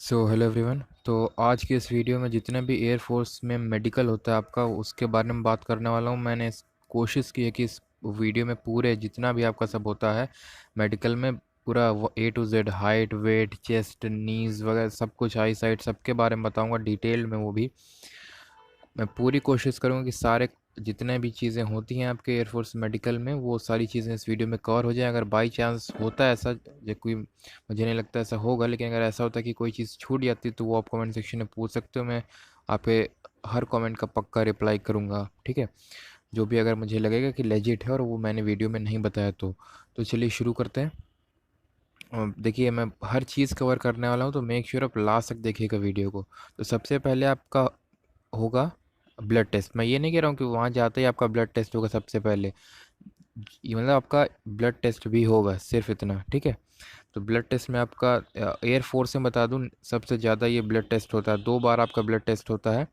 Hello everyone. तो आज की इस वीडियो में जितने भी एयरफोर्स में मेडिकल होता है आपका उसके बारे में बात करने वाला हूँ। मैंने कोशिश की है कि इस वीडियो में पूरे जितना भी आपका सब होता है मेडिकल में पूरा A to Z height weight chest knees वगैरह सब कुछ आई साइट सबके बारे में बताऊंगा डिटेल में। वो भी मैं पूरी कोशिश करूँगा कि सारे जितने भी चीज़ें होती हैं आपके एयरफोर्स मेडिकल में वो सारी चीज़ें इस वीडियो में कवर हो जाए। अगर बाई चांस होता है ऐसा, जो कोई मुझे नहीं लगता ऐसा होगा, लेकिन अगर ऐसा होता है कि कोई चीज़ छूट जाती है तो वो आप कमेंट सेक्शन में पूछ सकते हो। मैं आपके हर कमेंट का पक्का रिप्लाई करूँगा, ठीक है। जो भी अगर मुझे लगेगा कि लेजिट है और वो मैंने वीडियो में नहीं बताया तो चलिए शुरू करते हैं। देखिए मैं हर चीज़ कवर करने वाला हूँ तो मेक श्योर आप लास्ट तक देखिएगा वीडियो को। तो सबसे पहले आपका होगा ब्लड टेस्ट। मैं ये नहीं कह रहा हूँ कि वहाँ जाते ही आपका ब्लड टेस्ट होगा सबसे पहले, ये मतलब आपका ब्लड टेस्ट भी होगा, सिर्फ इतना, ठीक है। तो ब्लड टेस्ट में आपका एयरफोर्स में बता दूँ सबसे ज़्यादा ये ब्लड टेस्ट होता है, 2 बार आपका ब्लड टेस्ट होता है,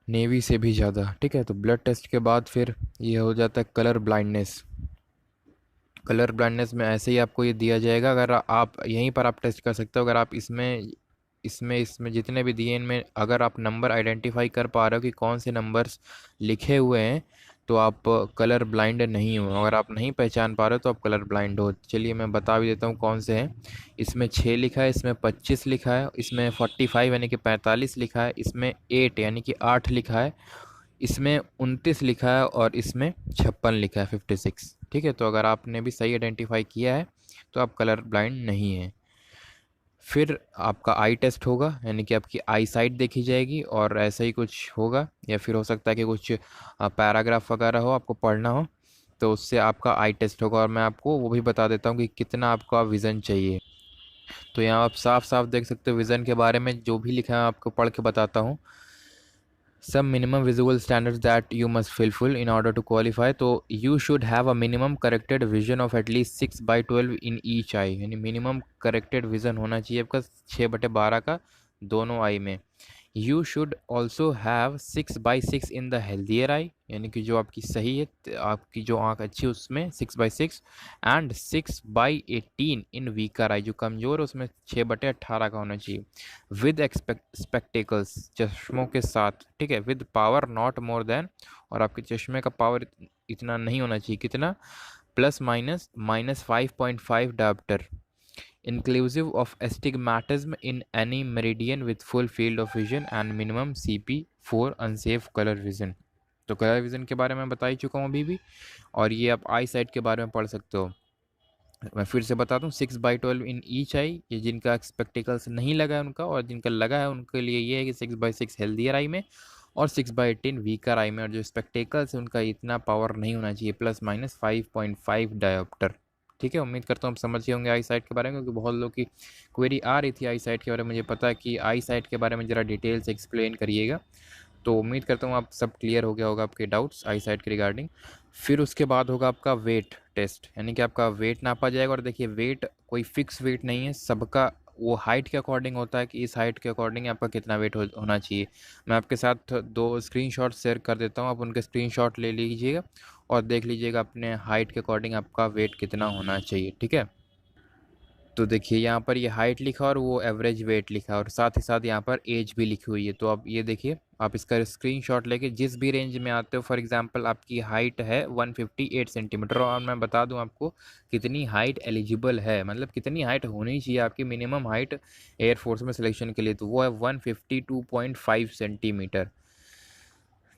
नेवी से भी ज़्यादा, ठीक है। तो ब्लड टेस्ट के बाद फिर ये हो जाता है कलर ब्लाइंडनेस। कलर ब्लाइंडनेस में ऐसे ही आपको ये दिया जाएगा, अगर आप यहीं पर आप टेस्ट कर सकते हो। अगर आप इसमें इसमें इसमें जितने भी दिए इनमें अगर आप नंबर आइडेंटिफाई कर पा रहे हो कि कौन से नंबर्स लिखे हुए हैं तो आप कलर ब्लाइंड नहीं हो। अगर आप नहीं पहचान पा रहे हो तो आप कलर ब्लाइंड हो। चलिए मैं बता भी देता हूँ कौन से हैं। इसमें 6 लिखा है, इसमें 25 लिखा है, इसमें 45 यानी कि 45 लिखा है, इसमें 8 यानी कि 8 लिखा है, इसमें 29 लिखा है और इसमें 56 लिखा है, 56, ठीक है। तो अगर आपने भी सही आइडेंटिफाई किया है तो आप कलर ब्लाइंड नहीं हैं। फिर आपका आई टेस्ट होगा, यानी कि आपकी आई साइट देखी जाएगी और ऐसा ही कुछ होगा, या फिर हो सकता है कि कुछ पैराग्राफ वगैरह हो आपको पढ़ना हो तो उससे आपका आई टेस्ट होगा। और मैं आपको वो भी बता देता हूँ कि कितना आपका विज़न चाहिए। तो यहाँ आप साफ साफ देख सकते हो विज़न के बारे में जो भी लिखा है आपको पढ़ के बताता हूँ। Some minimum visual standards that you must fulfill in order to qualify. तो you should have a minimum corrected vision of at least 6/12 in each eye, यानी मिनिमम करेक्टेड विजन होना चाहिए आपका 6/12 का दोनों आई में। You should also have 6/6 in the healthier eye, यानी कि जो आपकी सही है, आपकी जो आँख अच्छी है उसमें 6/6, एंड 6/18 इन वीकर आई, जो कमज़ोर है उसमें 6/18 का होना चाहिए। विद स्पेक्टेकल्स, चश्मों के साथ, ठीक है। With power not more than, और आपके चश्मे का पावर इतना नहीं होना चाहिए, कितना, plus minus -5.5 डाप्टर, inclusive of astigmatism in any meridian with full field of vision and minimum CP4 unsafe color vision। तो कलर विजन के बारे में बता ही चुका हूँ अभी भी, और ये आप आई साइट के बारे में पढ़ सकते हो। मैं फिर से बता दूँ 6/12 इन ईच आई, ये जिनका स्पेक्टिकल्स नहीं लगा है उनका, और जिनका लगा है उनके लिए ये है कि 6/6 हेल्दियर आई में और 6/18 वीकर आई में, और जो स्पेक्टिकल्स है उनका इतना पावर नहीं होना चाहिए, प्लस माइनस 5.5 डायोप्टर, ठीक है। उम्मीद करता हूँ आप समझ गए होंगे आई साइट के बारे में, क्योंकि बहुत लोग की क्वेरी आ रही थी आई साइट के बारे में। मुझे पता है कि आई साइट के बारे में ज़रा डिटेल से एक्सप्लेन करिएगा। तो उम्मीद करता हूँ आप सब क्लियर हो गया होगा आपके डाउट्स आई साइट के रिगार्डिंग। फिर उसके बाद होगा आपका वेट टेस्ट, यानी कि आपका वेट नापा जाएगा। और देखिए वेट कोई फिक्स वेट नहीं है, सबका वो हाइट के अकॉर्डिंग होता है कि इस हाइट के अकॉर्डिंग आपका कितना वेट होना चाहिए। मैं आपके साथ 2 स्क्रीनशॉट शेयर कर देता हूँ, आप उनके स्क्रीनशॉट ले लीजिएगा और देख लीजिएगा अपने हाइट के अकॉर्डिंग आपका वेट कितना होना चाहिए, ठीक है। तो देखिए यहाँ पर ये हाइट लिखा और वो एवरेज वेट लिखा, और साथ ही साथ यहाँ पर एज भी लिखी हुई है। तो आप ये देखिए, आप इसका स्क्रीनशॉट लेके जिस भी रेंज में आते हो, फॉर एग्जांपल आपकी हाइट है 158 सेंटीमीटर, और मैं बता दूं आपको कितनी हाइट एलिजिबल है, मतलब कितनी हाइट होनी चाहिए आपकी मिनिमम हाइट एयरफोर्स में सिलेक्शन के लिए, तो वो है 152.5 सेंटीमीटर,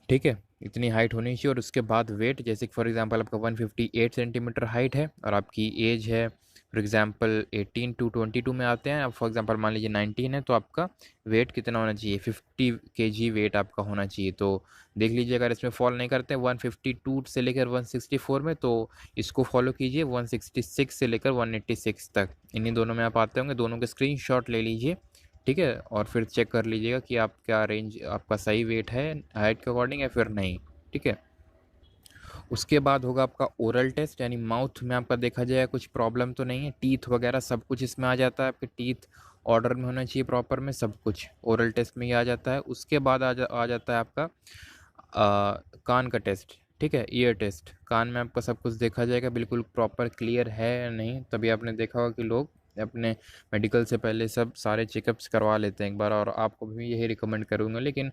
ठीक है। इतनी हाइट होनी चाहिए। और उसके बाद वेट, जैसे कि फॉर एग्जांपल आपका 158 सेंटीमीटर हाइट है और आपकी एज है फॉर एग्जांपल 18 टू 22 में आते हैं, अब फॉर एग्जांपल मान लीजिए 19 है, तो आपका वेट कितना होना चाहिए, 50 kg वेट आपका होना चाहिए। तो देख लीजिए अगर इसमें फॉल नहीं करते 152 से लेकर 164 में, तो इसको फॉलो कीजिए 166 से लेकर 186 तक, इन्हीं दोनों में आप आते होंगे। दोनों के स्क्रीनशॉट ले लीजिए, ठीक है, और फिर चेक कर लीजिएगा कि आप क्या रेंज आपका सही वेट है हाइट के अकॉर्डिंग या फिर नहीं, ठीक है। उसके बाद होगा आपका ओरल टेस्ट, यानी माउथ में आपका देखा जाएगा कुछ प्रॉब्लम तो नहीं है, टीथ वगैरह सब कुछ इसमें आ जाता है, आपके टीथ ऑर्डर में होना चाहिए प्रॉपर में, सब कुछ ओरल टेस्ट में ही आ जाता है। उसके बाद आ जाता है आपका कान का टेस्ट, ठीक है, ईयर टेस्ट। कान में आपका सब कुछ देखा जाएगा बिल्कुल प्रॉपर क्लियर है या नहीं, तभी आपने देखा होगा कि लोग अपने मेडिकल से पहले सब सारे चेकअप्स करवा लेते हैं एक बार, और आपको भी यही रिकमेंड करूँगा। लेकिन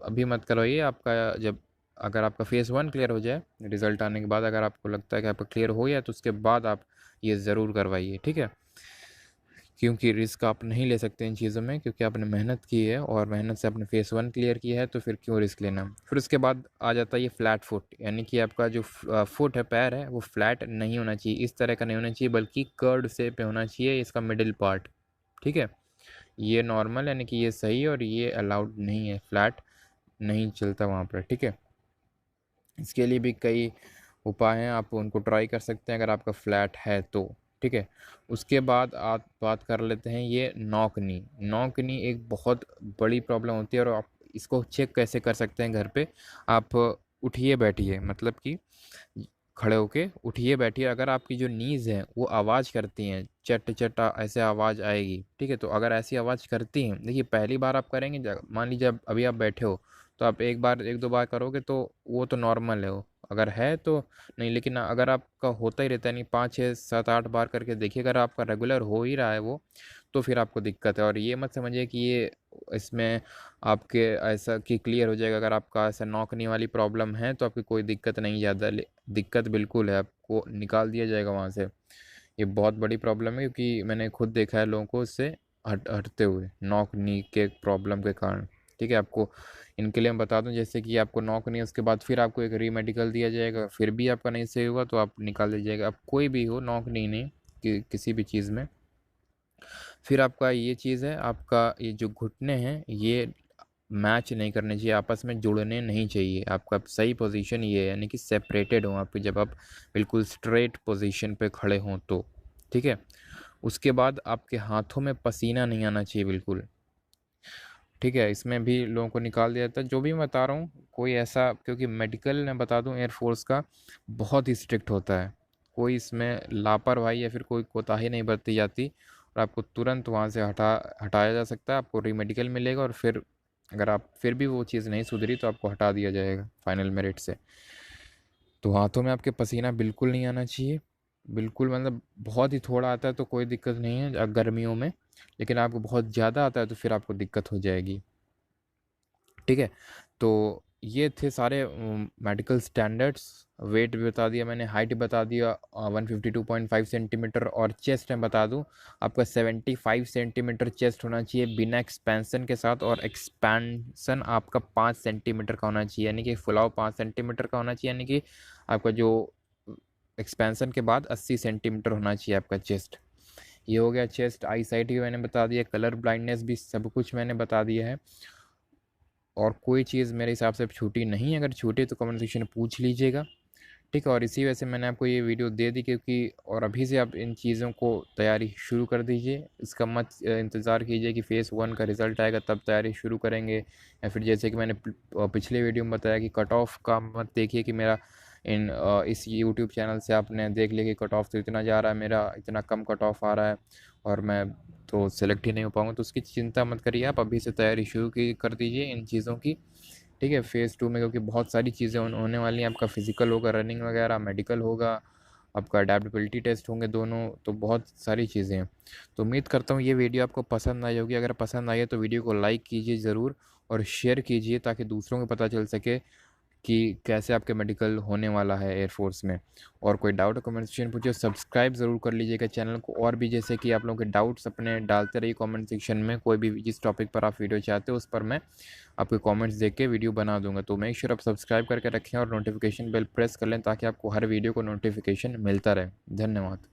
अभी मत करवाइए, आपका जब अगर आपका फेज़ 1 क्लियर हो जाए रिज़ल्ट आने के बाद, अगर आपको लगता है कि आपका क्लियर हो गया, तो उसके बाद आप ये ज़रूर करवाइए, ठीक है? क्योंकि रिस्क आप नहीं ले सकते इन चीज़ों में, क्योंकि आपने मेहनत की है और मेहनत से आपने फेज़ 1 क्लियर किया है, तो फिर क्यों रिस्क लेना। फिर उसके बाद आ जाता है ये फ्लैट फुट, यानी कि आपका जो फुट है, पैर है, वो फ्लैट नहीं होना चाहिए, इस तरह का नहीं होना चाहिए, बल्कि कर्व्ड शेप पे होना चाहिए इसका मिडिल पार्ट, ठीक है? ये नॉर्मल यानी कि ये सही है, और ये अलाउड नहीं है, फ्लैट नहीं चलता वहाँ पर, ठीक है? इसके लिए भी कई उपाय हैं, आप उनको ट्राई कर सकते हैं अगर आपका फ्लैट है तो, ठीक है? उसके बाद आप बात कर लेते हैं ये नॉक नी। नॉक नी एक बहुत बड़ी प्रॉब्लम होती है, और आप इसको चेक कैसे कर सकते हैं घर पे। आप उठिए बैठिए, मतलब कि खड़े होके उठिए बैठिए, अगर आपकी जो नीज़ हैं वो आवाज़ करती हैं, चट चट ऐसे आवाज़ आएगी, ठीक है? तो अगर ऐसी आवाज़ करती हैं, देखिए पहली बार आप करेंगे, मान लीजिए अभी आप बैठे हो, तो आप एक बार एक दो बार करोगे तो वो तो नॉर्मल है, वो अगर है तो नहीं। लेकिन अगर आपका होता ही रहता है, नहीं 5 6 7 8 बार करके देखिए, अगर आपका रेगुलर हो ही रहा है वो, तो फिर आपको दिक्कत है। और ये मत समझिए कि ये इसमें आपके ऐसा कि क्लियर हो जाएगा। अगर आपका ऐसा नौकनी वाली प्रॉब्लम है तो आपकी कोई दिक्कत नहीं, ज़्यादा दिक्कत बिल्कुल है, आपको निकाल दिया जाएगा वहाँ से। ये बहुत बड़ी प्रॉब्लम है, क्योंकि मैंने खुद देखा है लोगों को इससे हटते हुए नॉक नी के प्रॉब्लम के कारण, ठीक है? आपको इनके लिए मैं बता दूं, जैसे कि आपको नॉक नी, उसके बाद फिर आपको एक री मेडिकल दिया जाएगा, फिर भी आपका नहीं सही होगा तो आप निकाल दीजिएगा। आप कोई भी हो, नॉक नी नहीं किसी भी चीज़ में। फिर आपका ये चीज़ है, आपका ये जो घुटने हैं ये मैच नहीं करने चाहिए, आपस में जुड़ने नहीं चाहिए। आपका सही पोजीशन ये है, यानी कि सेपरेटेड हो आपके, जब आप बिल्कुल स्ट्रेट पोजीशन पे खड़े हों तो, ठीक है? उसके बाद आपके हाथों में पसीना नहीं आना चाहिए बिल्कुल, ठीक है? इसमें भी लोगों को निकाल दिया जाता है। जो भी मैं बता रहा हूँ कोई ऐसा, क्योंकि मेडिकल मैं बता दूँ एयरफोर्स का बहुत ही स्ट्रिक्ट होता है, कोई इसमें लापरवाही या फिर कोई कोताही नहीं बरती जाती, और आपको तुरंत वहाँ से हटाया जा सकता है। आपको री मेडिकल मिलेगा, और फिर अगर आप फिर भी वो चीज़ नहीं सुधरी तो आपको हटा दिया जाएगा फाइनल मेरिट से। तो हाथों में आपके पसीना बिल्कुल नहीं आना चाहिए, बिल्कुल, मतलब बहुत ही थोड़ा आता है तो कोई दिक्कत नहीं है गर्मियों में, लेकिन आपको बहुत ज़्यादा आता है तो फिर आपको दिक्कत हो जाएगी, ठीक है? तो ये थे सारे मेडिकल स्टैंडर्ड्स। वेट भी बता दिया मैंने, हाइट बता दिया 152.5 सेंटीमीटर, और चेस्ट में बता दूं आपका 75 सेंटीमीटर चेस्ट होना चाहिए बिना एक्सपेंसन के साथ, और एक्सपेंसन आपका 5 सेंटीमीटर का होना चाहिए, यानी कि फुलाव 5 सेंटीमीटर का होना चाहिए, यानी कि आपका जो एक्सपेंसन के बाद 80 सेंटीमीटर होना चाहिए आपका चेस्ट। ये हो गया चेस्ट। आई साइट भी मैंने बता दिया, कलर ब्लाइंडनेस भी सब कुछ मैंने बता दिया है, और कोई चीज़ मेरे हिसाब से छूटी नहीं है। अगर छूटी तो कमेंट सेक्शन में पूछ लीजिएगा, ठीक है? और इसी वजह से मैंने आपको ये वीडियो दे दी, क्योंकि और अभी से आप इन चीज़ों को तैयारी शुरू कर दीजिए। इसका मत इंतज़ार कीजिए कि फेज़ 1 का रिज़ल्ट आएगा तब तैयारी शुरू करेंगे, या फिर जैसे कि मैंने पिछले वीडियो में बताया कि कट ऑफ का मत देखिए कि मेरा इस यूट्यूब चैनल से आपने देख लिया कि कट ऑफ तो इतना जा रहा है, मेरा इतना कम कट ऑफ आ रहा है और मैं तो सेलेक्ट ही नहीं हो पाऊँगा। तो उसकी चिंता मत करिए, आप अभी से तैयारी शुरू की कर दीजिए इन चीज़ों की, ठीक है? फेज़ 2 में क्योंकि बहुत सारी चीज़ें होने वाली हैं, आपका फिज़िकल होगा, रनिंग वगैरह, मेडिकल होगा, आपका अडैप्टेबिलिटी टेस्ट होंगे दोनों, तो बहुत सारी चीज़ें हैं। तो उम्मीद करता हूँ ये वीडियो आपको पसंद आई होगी। अगर पसंद आई है तो वीडियो को लाइक कीजिए ज़रूर, और शेयर कीजिए ताकि दूसरों को पता चल सके कि कैसे आपके मेडिकल होने वाला है एयरफोर्स में। और कोई डाउट है कमेंट सेक्शन पूछिए, सब्सक्राइब ज़रूर कर लीजिएगा चैनल को। और भी जैसे कि आप लोगों के डाउट्स अपने डालते रहिए कमेंट सेक्शन में, कोई भी जिस टॉपिक पर आप वीडियो चाहते हो उस पर मैं आपके कमेंट्स देख के वीडियो बना दूंगा। तो मेक श्योर आप सब्सक्राइब करके रखें और नोटिफिकेशन बेल प्रेस कर लें ताकि आपको हर वीडियो को नोटिफिकेशन मिलता रहे। धन्यवाद।